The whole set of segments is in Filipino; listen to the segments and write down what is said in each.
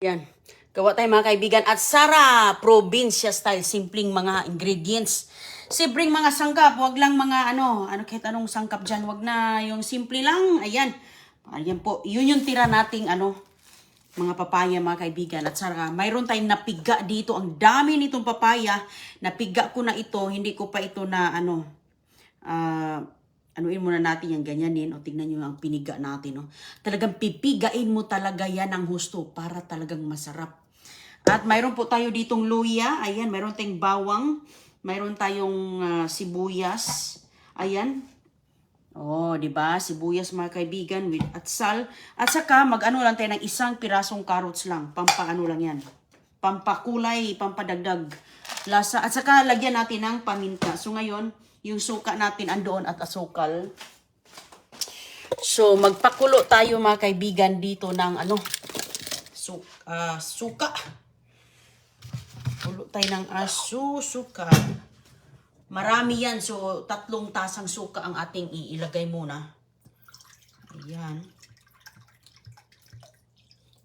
Yan. Gawa tayo mga kaibigan. At Sara, probinsya style, simpleng mga ingredients. Simpleng mga sangkap, wag lang mga kahit anong sangkap dyan. Wag na yung simple lang. Ayan. Ayan po. Yun yung tira nating mga papaya mga kaibigan. At Sara, mayroon tayong napiga dito. Ang dami nitong papaya. Napiga ko na ito. Hindi ko pa ito na anuin muna natin yan, ganyanin. O tingnan nyo ang piniga natin. No? Talagang pipigain mo talaga yan ng husto para talagang masarap. At mayroon po tayo ditong luya. Ayan, mayroon tayong bawang. Mayroon tayong sibuyas. Ayan. Oh, di ba? Sibuyas mga kaibigan with atsal. At saka mag-ano lang tayo ng isang pirasong carrots lang. Pampaano lang yan. Pampakulay, pampadagdag lasa. At saka lagyan natin ng paminta. So ngayon, yung suka natin andoon at asukal. So magpakulo tayo mga kaibigan dito ng suka. Kulo tayo ng suka. Marami yan. So 3 tasang suka ang ating iilagay muna. Ayan.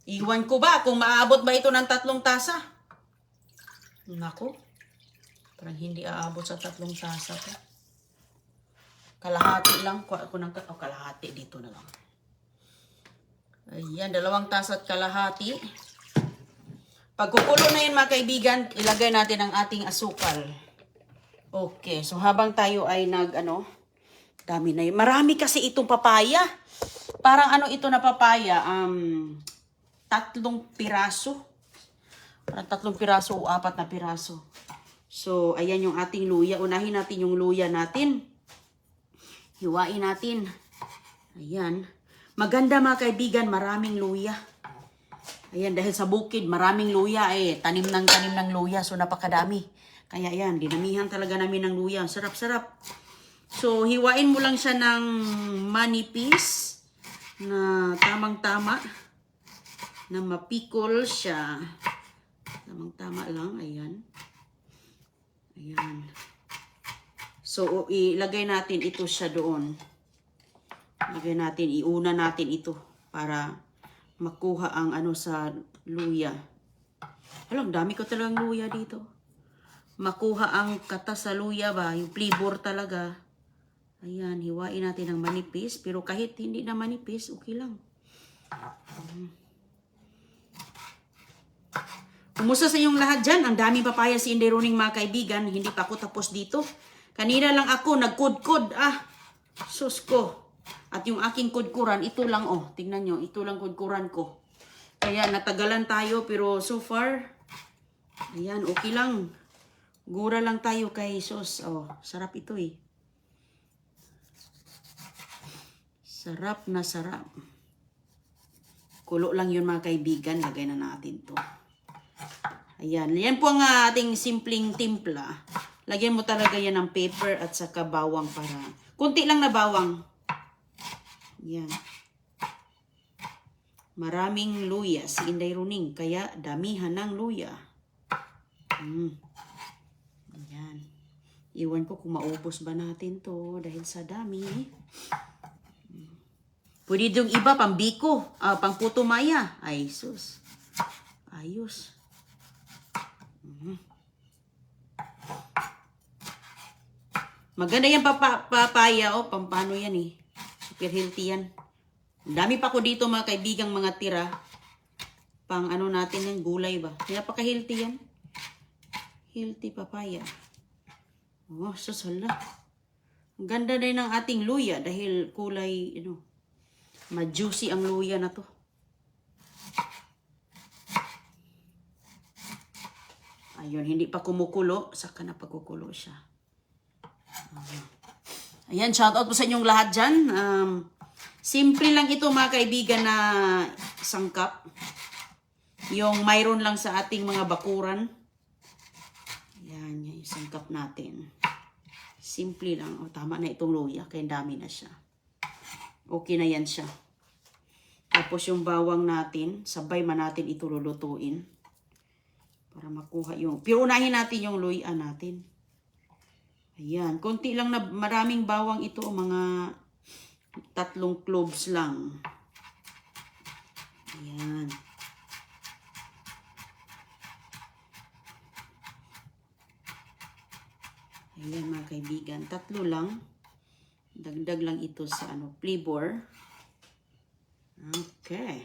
Iwan ko ba kung maabot ba ito ng 3 tasa? Nako. Parang hindi aabot sa 3 tasa to. Kalahati lang. Kalahati dito na lang. Ayan, 2 tasa at kalahati. Pagkukulo na yun mga kaibigan, ilagay natin ang ating asukal. Okay, so habang tayo ay dami na yun. Marami kasi itong papaya. Parang ito na papaya? 3 piraso. Parang 3 piraso o 4 na piraso. So, ayan yung ating luya. Unahin natin yung luya natin. Hiwain natin. Ayan. Maganda mga kaibigan, maraming luya. Ayan, dahil sa bukid, maraming luya tanim ng luya. So, napakadami. Kaya ayan, dinamihan talaga namin ng luya. Sarap-sarap. So, hiwain mo lang siya ng manipis na tamang-tama. Na mapikol siya. Tamang-tama lang. Ayan. Ayan. So, ilagay natin ito siya doon. Ilagay natin, iuna natin ito para makuha ang sa luya. Alam, dami ko talagang luya dito. Makuha ang kata sa luya ba, yung flavor talaga. Ayan, hiwain natin ng manipis. Pero kahit hindi na manipis, okay lang. Kumusta sa inyong lahat dyan? Ang daming papaya si Inday Roning mga kaibigan. Hindi pa ako tapos dito. Kanina lang ako nagkudkod. Sus ko. At yung aking kudkuran, ito lang tingnan nyo, ito lang kudkuran ko. Kaya natagalan tayo pero so far, ayan, okay lang. Gura lang tayo kay sus. Sarap ito Sarap na sarap. Kulo lang yun mga kaibigan. Lagay na natin to. Ayan. Yan po ang ating simpleng timpla. Lagyan mo talaga yan ng pepper at saka bawang para. Kunti lang na bawang. Yan. Maraming luya si Inday Roning. Kaya damihan ng luya. Yan. Iwan ko kung maubos ba natin to dahil sa dami. Pwede yung iba, pambiko, pang puto maya. Ay, sus. Ayos. Maganda yan papaya, pampano yan Super healthy yan. Dami pa ko dito mga kaibigang mga tira. Pang natin yung gulay ba. Napaka-healthy yan. Healthy papaya. Susala. Ang ganda din ng ating luya dahil kulay, ma-juicy ang luya na to. Ayun, hindi pa kumukulo. Saka na pagkukulo siya. Ayan, shoutout po sa inyong lahat dyan. Simple lang ito mga kaibigan na sangkap. Yung mayroon lang sa ating mga bakuran. Ayan, yung sangkap natin. Simple lang. Tama na itong luya. Kaya dami na siya. Okay na yan siya. Tapos yung bawang natin, sabay man natin ito lulutuin. Para makuha yung... Pero unahin natin yung luya natin. Ayan. Konti lang na maraming bawang ito. Mga 3 cloves lang. Ayan. Ayan mga kaibigan, 3 lang. Dagdag lang ito sa flavor. Okay.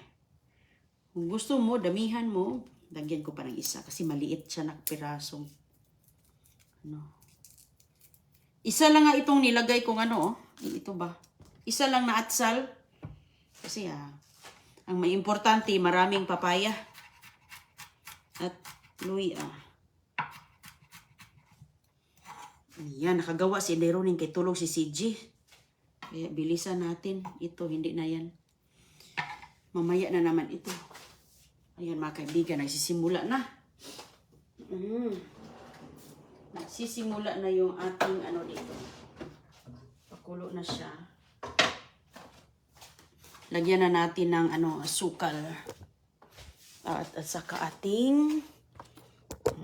Kung gusto mo, damihan mo, lagyan ko pa ng isa kasi maliit siya na pirasong. Isa lang nga itong nilagay kong ito ba? Isa lang na atsal. Kasi ang may importante, maraming papaya. At luya. Ayan, nakagawa si Deroning kay tulog si CG. Kaya bilisan natin. Ito, hindi na yan. Mamaya na naman ito. Ayan mga kaibigan, nagsisimula na. Nagsisimula na yung ating dito. Pakulo na siya. Lagyan na natin ng asukal. At saka ating,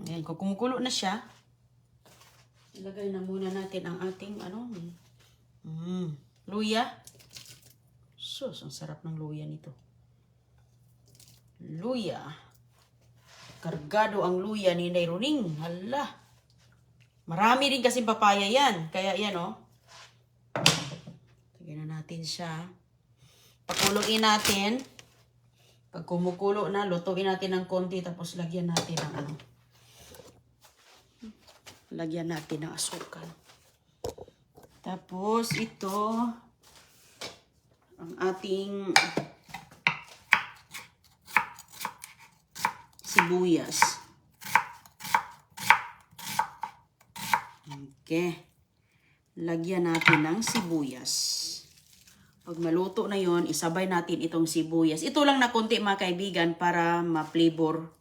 ayan, kung kumukulo na siya, ilagay na muna natin ang ating luya. Sus, ang sarap ng luya nito. Luya. Kargado ang luya ni Deroning. Hala. Marami din kasi papaya yan. Kaya yan lagyan na natin siya. Pakuluin natin. Pag kumukulo na, lutuin natin ng konti. Tapos lagyan natin ng lagyan natin ng asukal. Tapos ito ang ating sibuyas. Okay. Lagyan natin ng sibuyas. Pag maluto na yon, isabay natin itong sibuyas. Ito lang na konti mga kaibigan para ma-flavor.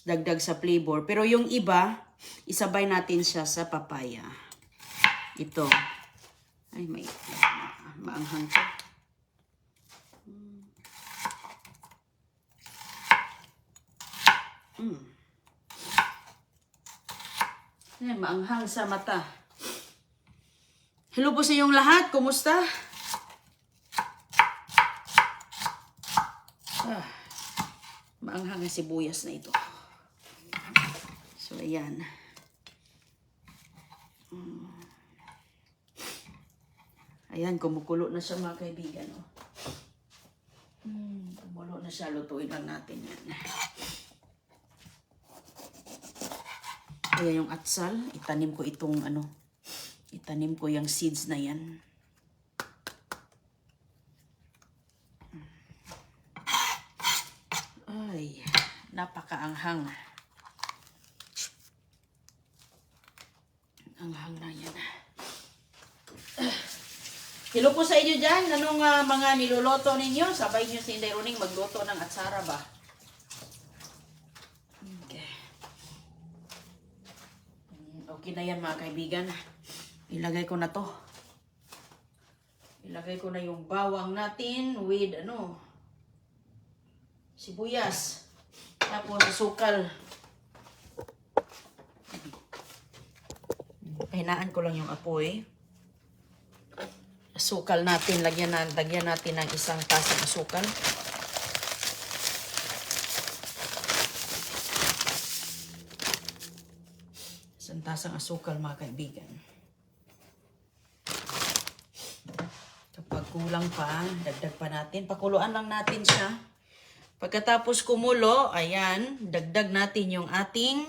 Dagdag sa flavor. Pero yung iba, isabay natin siya sa papaya. Ito. Ay, maanghang siya. Ay, maanghang sa mata. Hello po sa inyong lahat. Kumusta? Maanghang ang sibuyas na ito. So, ayan. Ayan, kumukulo na siya mga kaibigan. Kumulo na siya. Lutuin lang natin yan. Ayan yung atsal. Itanim ko itong itanim ko yung seeds na yan. Ay, napakaanghang. Anghang na yan. Hello po sa inyo dyan. Anong mga niluluto ninyo? Sabay nyo si Deroning magluto ng atsara ba? Okay. Okay na yan mga kaibigan. Ilagay ko na to. Ilagay ko na yung bawang natin with sibuyas. Tapos asukal. Pahinaan ko lang yung apoy. Asukal natin, lagyan natin ng 1 tasang asukal. Isang tasang asukal mga kaibigan. Kapag kulang pa, dagdag pa natin. Pakuluan lang natin siya. Pagkatapos kumulo, ayan, dagdag natin yung ating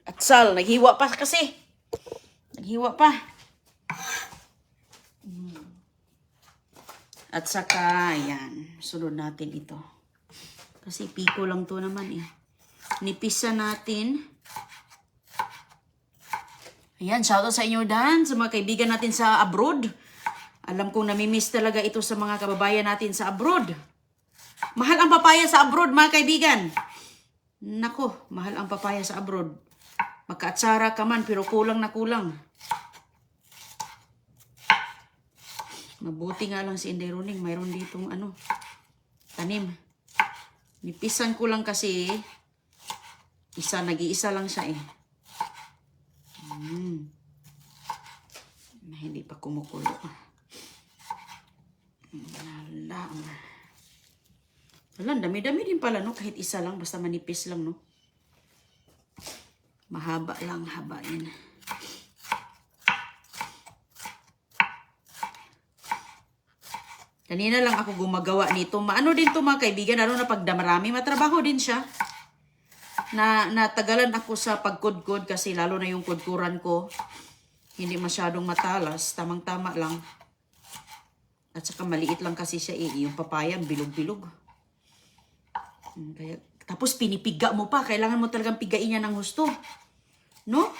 atsal. Naghiwa pa kasi. Naghiwa pa. At saka, ayan, sunod natin ito. Kasi piko lang to naman eh. Nipisa natin. Ayan, shoutout sa inyo Dan, sa mga kaibigan natin sa abroad. Alam kong namimiss talaga ito sa mga kababayan natin sa abroad. Mahal ang papaya sa abroad, mga kaibigan. Nako, mahal ang papaya sa abroad. Magkaatsara ka man, pero kulang na kulang. Mabuti nga lang si Deroning, mayroon ditong tanim. Nipisan ko lang kasi nag-iisa lang siya eh. Hindi pa kumukulo. Wala, dami-dami din pala, no? Kahit isa lang, basta manipis lang, no? Mahaba lang, habain. Kanina lang ako gumagawa nito. Maano din to mga kaibigan, lalo na pag marami, matrabaho din siya. Natagalan ako sa pagkudkod kasi lalo na yung kudkuran ko. Hindi masyadong matalas, tamang-tama lang. At saka maliit lang kasi siya yung papaya, bilog-bilog. Kaya, tapos pinipiga mo pa, kailangan mo talagang pigain niya ng husto. No?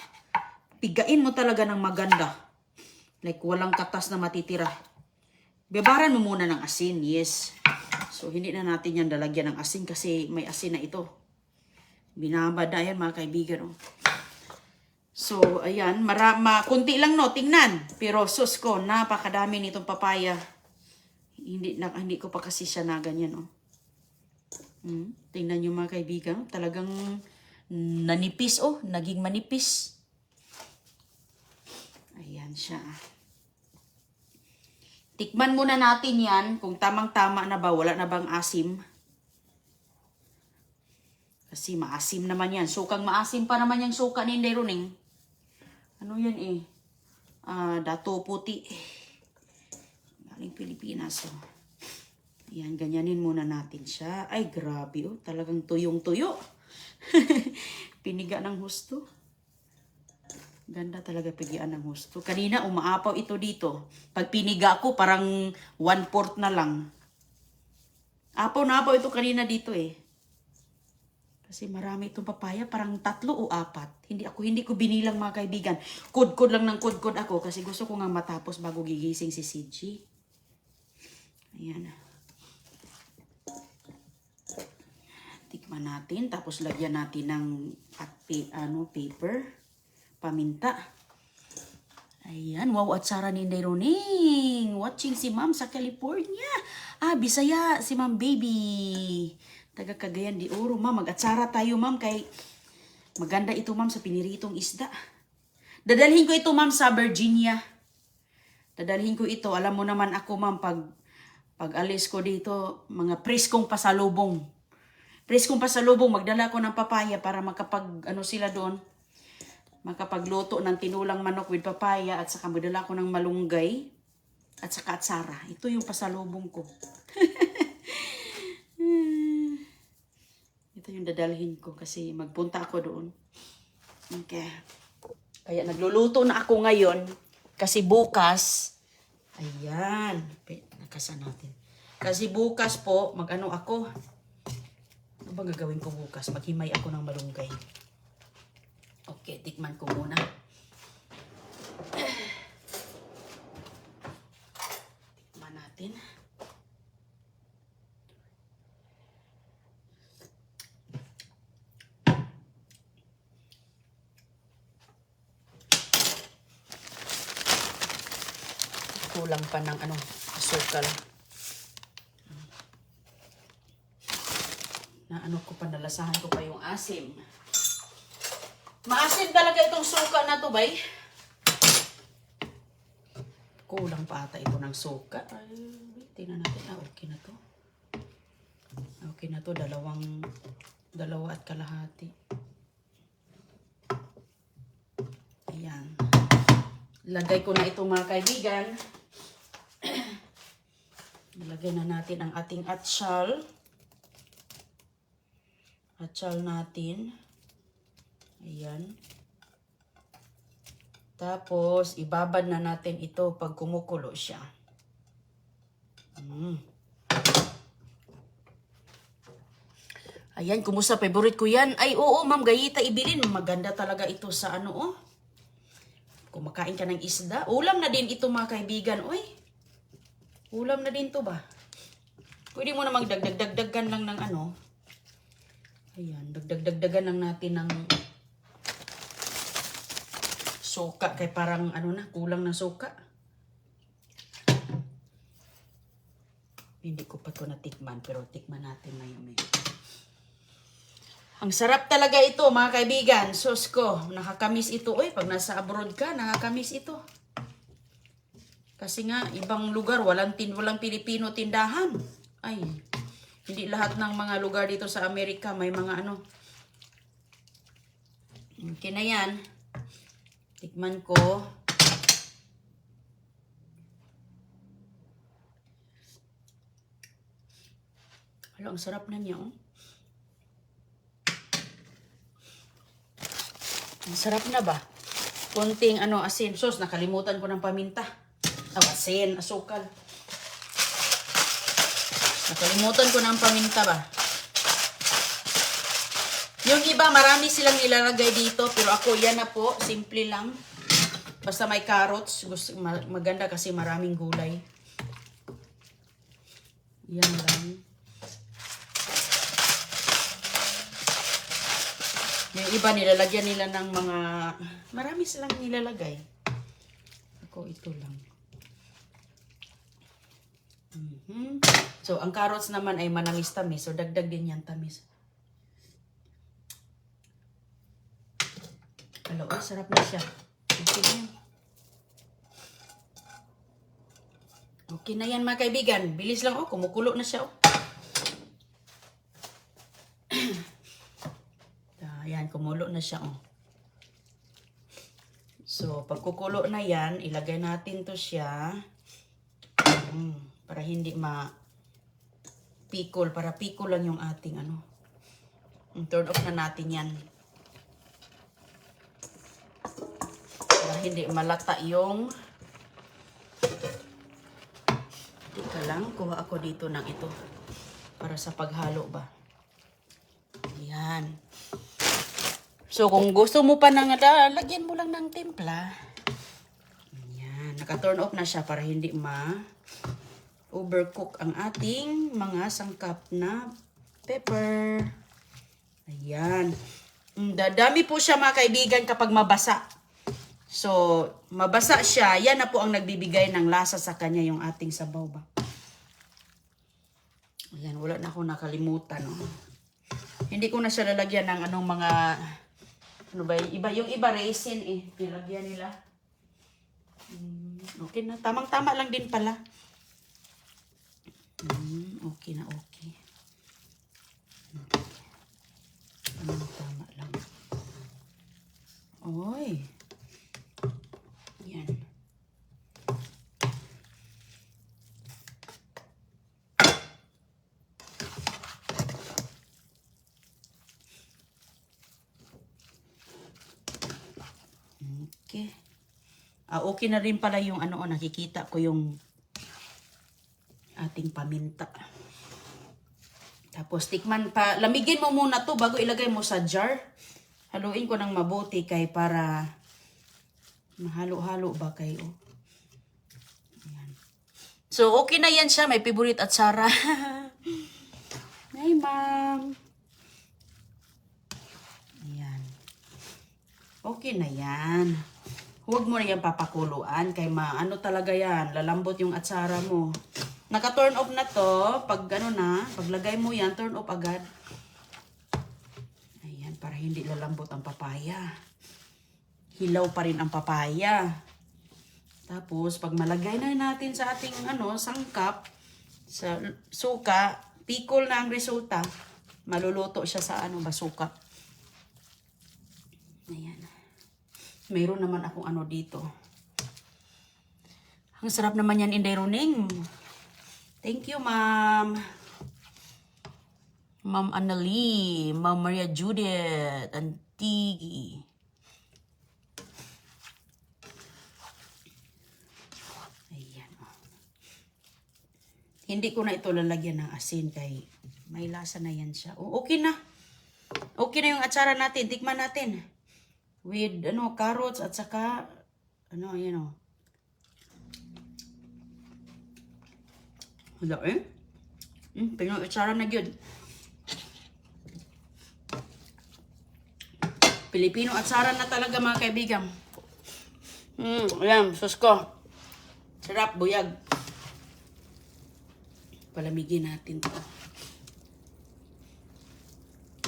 Pigain mo talaga ng maganda. Like walang katas na matitira. Bebaran mo muna ng asin, yes. So, hindi na natin yan dalagyan ng asin kasi may asin na ito. Binabad na yan mga kaibigan. Oh. So, ayan. Kunti lang no, tingnan. Pero sus ko, napakadami nitong papaya. Hindi ko pa kasi siya na ganyan. Oh. Tingnan nyo mga kaibigan. Talagang nanipis. Oh, naging manipis. Ayan siya. Tikman muna natin yan kung tamang-tama na ba, wala na bang asim. Kasi maasim naman yan. Sukang maasim pa naman yung suka ni Inday Runing. Ano yan eh? Dato puti. Galing Pilipinas. Oh. Ayan, ganyanin muna natin siya. Ay, grabe oh. Talagang tuyong-tuyo. Piniga ng husto. Ganda talaga pigian ng husto. Kanina umaapaw ito dito. Pag piniga ko, parang 1/4 na lang. Apaw na apaw ito kanina dito eh. Kasi marami itong papaya, parang 3 o 4. Hindi ko binilang mga kaibigan. Kudkod lang ng kudkod ako kasi gusto ko nga matapos bago gigising si CG. Ayan. Tikman natin, tapos lagyan natin ng paper. Paminta. Ayan. Wow, at Sara ni Inday Runing. Watching si Ma'am sa California. Bisaya si Ma'am Baby. Taga Cagayan de Oro. Ma'am, mag-atsara tayo, Ma'am. Kay maganda ito, Ma'am, sa piniritong isda. Dadalhin ko ito, Ma'am, sa Virginia. Dadalhin ko ito. Alam mo naman ako, Ma'am, pag alis ko dito, mga preskong pasalubong. Preskong pasalubong, magdala ko ng papaya para sila doon. Makapagluto ng tinulang manok with papaya at saka magdala ko ng malunggay at saka atsara. Ito yung pasalubong ko. Ito yung dadalhin ko kasi magpunta ako doon. Okay. Kaya nagluluto na ako ngayon kasi bukas, ayan, nakasan natin. Kasi bukas po, ako. Ano ba gagawin ko bukas? Maghimay ako ng malunggay. Okay, tikman ko muna. Tikman natin. Kulang pa ng asukal. Nalasahan ko pa yung asim. Maasim talaga itong suka na to, bay. Kulang pa ata ito ng suka. Ay, tingnan natin. Okay na to. Okay na to. 2 at kalahati. Ayan. Lagay ko na ito mga kaibigan. Lagay na natin ang ating atsyal. Atsyal natin. Ayan. Tapos, ibabad na natin ito pag kumukulo siya. Ayan, kumusta? Favorite ko yan. Ay, oo, Ma'am Gayita, ibilin. Maganda talaga ito sa Kumakain ka ng isda. Ulam na din ito, mga kaibigan. Uy, ulam na din to ba? Pwede mo na magdagdagan lang ng Ayan, dagdagan lang natin ng suka. Kaya parang kulang ng suka. Hindi ko pa ito natikman, pero tikman natin ngayon. Ang sarap talaga ito, mga kaibigan. Sus ko, nakakamis ito. Uy, pag nasa abroad ka, nakakamis ito. Kasi nga, ibang lugar, walang Pilipino tindahan. Ay, hindi lahat ng mga lugar dito sa Amerika may mga Okay na yan. Tikman ko. Hala, ang sarap na niya, oh. Ang sarap na ba? Konting asin. Sos, nakalimutan ko ng paminta. Asin, asukal. Nakalimutan ko ng paminta ba? Yung iba, marami silang nilalagay dito. Pero ako, yan na po. Simple lang. Basta may carrots. Maganda kasi maraming gulay. Yan lang. Yung iba, nilalagyan nila ng mga... Marami silang nilalagay. Ako, ito lang. So, ang carrots naman ay manamis-tamis. So, dagdag din yan tamis. Hello, sarap na siya. Okay na yan. Okay na yan, mga kaibigan. Bilis lang, oh. Kumukulo na siya, oh. Ayan, kumulo na siya, oh. So, pagkukulo na yan, ilagay natin to siya. Para hindi ma-pikol. Para pikol lang yung ating, turn off na natin yan. Para hindi malata yung... Teka lang, kuha ako dito ng ito. Para sa paghalo ba. Ayan. So, kung gusto mo pa ng lagyan mo lang ng timpla. Ayan. Naka-turn off na siya para hindi ma-overcook ang ating mga sangkap na pepper. Ayan. Dadami po siya, mga kaibigan, kapag mabasa. So, mabasa siya. Yan na po ang nagbibigay ng lasa sa kanya, yung ating sabaw ba. Ayan. Wala na akong nakalimutan. Oh. Hindi ko na siya lalagyan ng mga... Ano ba yung iba raisin eh. Nilagyan nila. Okay na. Tamang-tama lang din pala. Okay na okay. Tamang-tama lang. Oy. Yan. Okay. Okay na rin pala yung nakikita ko yung ating paminta. Tapos tikman pa, lamigin mo muna to bago ilagay mo sa jar. Haluin ko ng mabuti kay para mahalo-halo ba kayo. Ayan. So okay na yan siya, may favorite at Sara. Hi ma'am. Ayan. Okay na yan. Huwag mo na yan papakuluan kay talaga yan, lalambot yung atsara mo. Naka-turn off na to, pag paglagay mo yan, turn off agad. Ayan, para hindi lalambot ang papaya. Hilaw pa rin ang papaya. Tapos, pag malagay na natin sa ating sangkap, sa suka, pikol na ang resulta. Maluluto siya sa basuka. Ayan. Mayroon naman akong dito. Ang sarap naman yan, Inday Roning. Thank you, ma'am. Ma'am Annalie, Ma'am Maria Judith, Antigi. Ayan. Hindi ko na ito lalagyan ng asin kay may lasa na yan siya. Okay na. Okay na yung atsara natin. Tikman natin. With carrots at saka Hala Pinoy atsara na gyud. Pilipino atsara na talaga, mga kaibigan. Ayan, sus ko. Sarap, buyag. Palamigin natin to.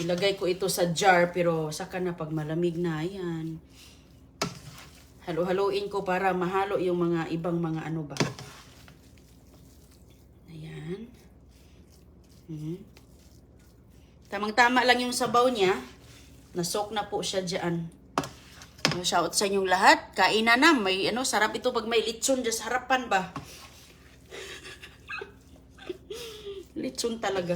Ilagay ko ito sa jar, pero saka na pag malamig na, ayan. Halo-haloin ko para mahalo yung mga ibang mga ba. Ayan. Tamang-tama lang yung sabaw niya. Nasok na po siya dyan. Shout sa inyong lahat. Kain na na. May sarap ito pag may lechon dyan sa harapan ba? Lechon talaga.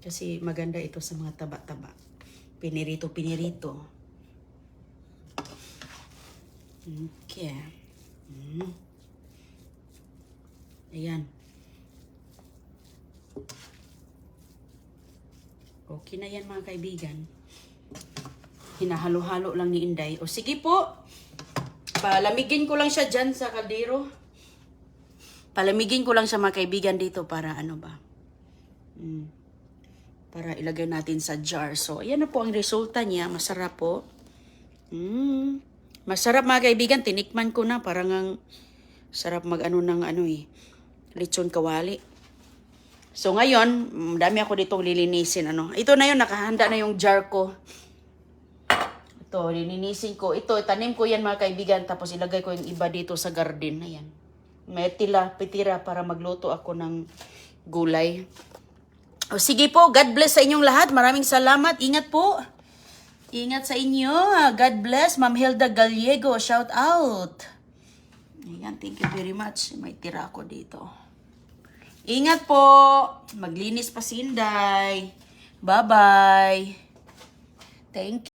Kasi maganda ito sa mga taba-taba. Pinirito. Okay. Ayan. Okay na yan mga kaibigan. Hinahalo-halo lang ni Inday. O sige po. Palamigin ko lang siya dyan sa kaldero. Palamigin ko lang siya mga kaibigan dito para ano ba. Para ilagay natin sa jar. So, ayan na po ang resulta niya. Masarap po. Masarap mga kaibigan. Tinikman ko na. Parang ang sarap ng lechon kawali. So, ngayon, dami ako ditong lilinisin. Ito na yun. Nakahanda na yung jar ko. Ito, lilinisin ko. Ito, tanim ko yan mga kaibigan. Tapos ilagay ko yung iba dito sa garden. Ayan. May pitira para magluto ako ng gulay. O sige po, God bless sa inyong lahat. Maraming salamat. Ingat po. Ingat sa inyo. God bless. Ma'am Hilda Gallego, shout out. Ayan, thank you very much. May tira ako dito. Ingat po. Maglinis pa si Inday. Bye-bye. Thank you.